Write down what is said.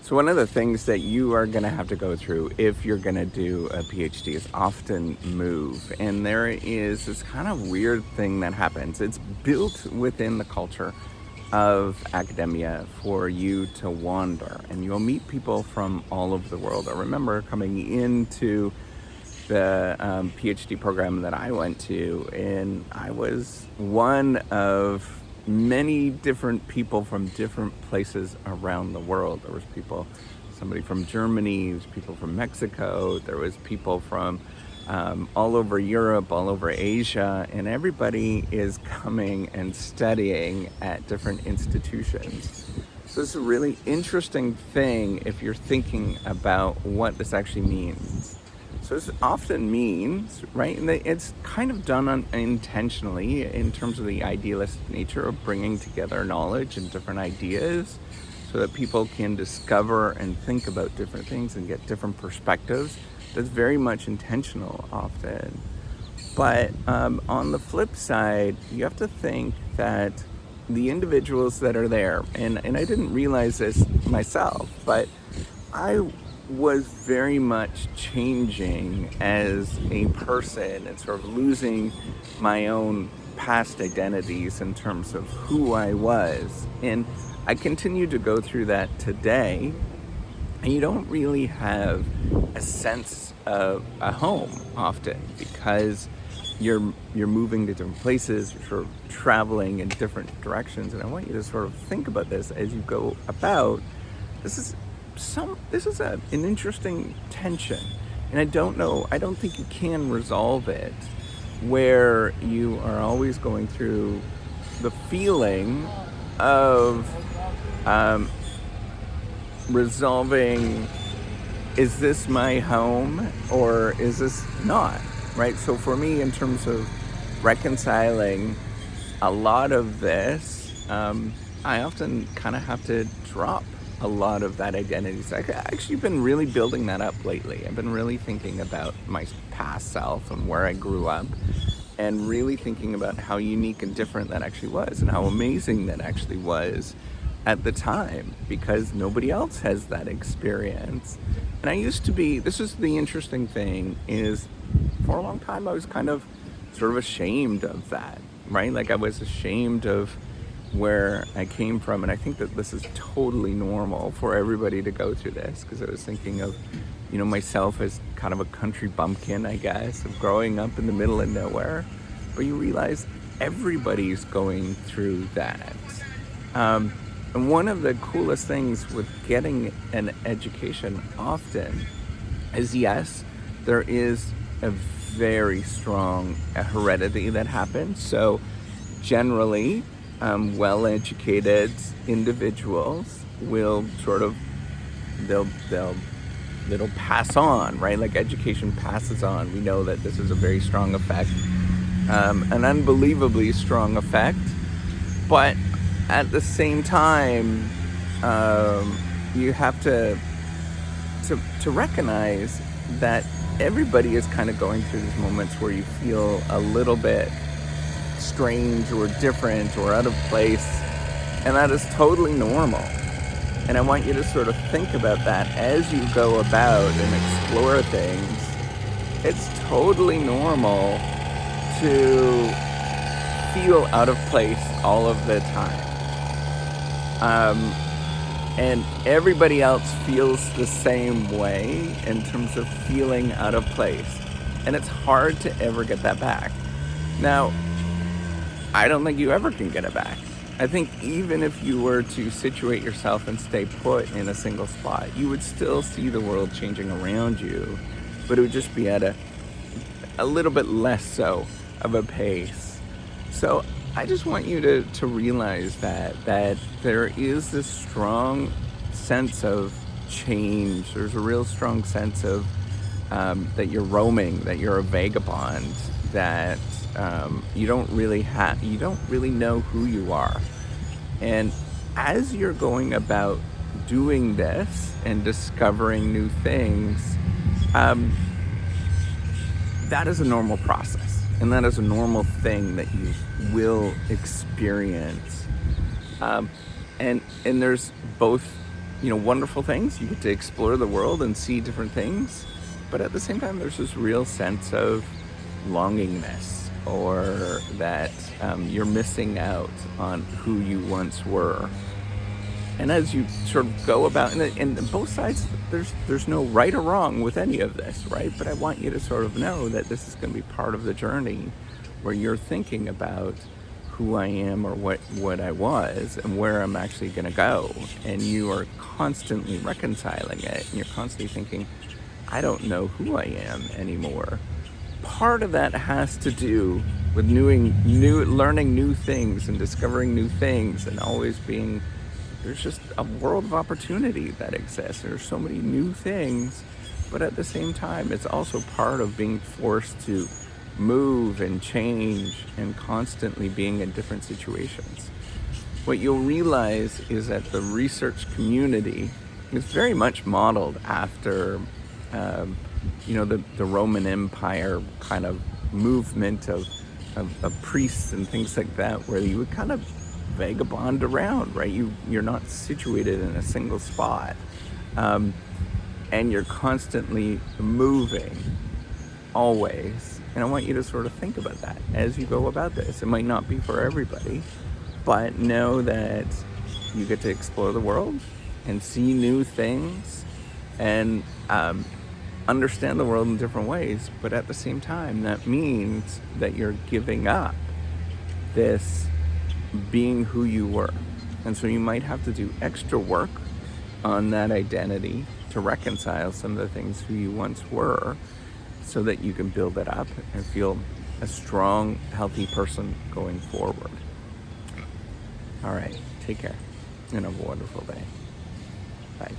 So one of the things that you are going to have to go through if you're going to do a PhD is often move. And there is this kind of weird thing that happens. It's built within the culture of academia for you to wander. And you'll meet people from all over the world. I remember coming into the PhD program that I went to, and I was one of many different people from different places around the world. There was somebody from Germany, there was people from Mexico, there was people from all over Europe, all over Asia, and everybody is coming and studying at different institutions. So it's a really interesting thing if you're thinking about what this actually means. So this often means, right, and it's kind of done intentionally in terms of the idealistic nature of bringing together knowledge and different ideas so that people can discover and think about different things and get different perspectives. That's very much intentional often. But on the flip side, you have to think that the individuals that are there, and I didn't realize this myself, but I was very much changing as a person and sort of losing my own past identities in terms of who I was. And I continue to go through that today, and you don't really have a sense of a home often because you're moving to different places, you're sort of traveling in different directions. And I want you to sort of think about this as you go about. This is an interesting tension, and I don't think you can resolve it where you are always going through the feeling of resolving, is this my home or is this not, right? So for me, in terms of reconciling a lot of this, I often kind of have to drop a lot of that identity. So I've actually been really building that up lately. I've been really thinking about my past self and where I grew up, and really thinking about how unique and different that actually was and how amazing that actually was at the time, because nobody else has that experience. And I used to be, this is the interesting thing, is for a long time I was kind of sort of ashamed of that, right? Like I was ashamed of where I came from, and I think that this is totally normal for everybody to go through this, because I was thinking of, myself as kind of a country bumpkin, I guess, of growing up in the middle of nowhere. But you realize everybody's going through that. And one of the coolest things with getting an education often is, yes, there is a very strong heredity that happens. So generally, well-educated individuals will sort of, it'll pass on, right? Like education passes on. We know that this is a very strong effect, an unbelievably strong effect. But at the same time, you have to recognize that everybody is kind of going through these moments where you feel a little bit strange or different or out of place, and that is totally normal. And I want you to sort of think about that as you go about and explore things. It's totally normal to feel out of place all of the time. And everybody else feels the same way in terms of feeling out of place. And it's hard to ever get that back. Now, I don't think you ever can get it back. I think even if you were to situate yourself and stay put in a single spot, you would still see the world changing around you, but it would just be at a little bit less so of a pace. So I just want you to realize that there is this strong sense of change. There's a real strong sense of that you're roaming, that you're a vagabond, that you don't really know who you are. And as you're going about doing this and discovering new things, that is a normal process, and that is a normal thing that you will experience. And there's both, wonderful things. You get to explore the world and see different things. But at the same time, there's this real sense of longingness, or that you're missing out on who you once were. And as you sort of go about, and both sides, there's no right or wrong with any of this, right? But I want you to sort of know that this is going to be part of the journey where you're thinking about who I am, or what I was, and where I'm actually going to go. And you are constantly reconciling it, and you're constantly thinking, I don't know who I am anymore. Part of that has to do with learning new things and discovering new things, and always being, there's just a world of opportunity that exists. There's so many new things, but at the same time, it's also part of being forced to move and change and constantly being in different situations. What you'll realize is that the research community is very much modeled after the Roman Empire kind of movement of priests and things like that, where you would kind of vagabond around, right? You're not situated in a single spot, and you're constantly moving, always. And I want you to sort of think about that as you go about this. It might not be for everybody, but know that you get to explore the world and see new things, and understand the world in different ways. But at the same time, that means that you're giving up this being who you were. And so you might have to do extra work on that identity to reconcile some of the things who you once were, so that you can build it up and feel a strong, healthy person going forward. All right, take care and have a wonderful day. Bye.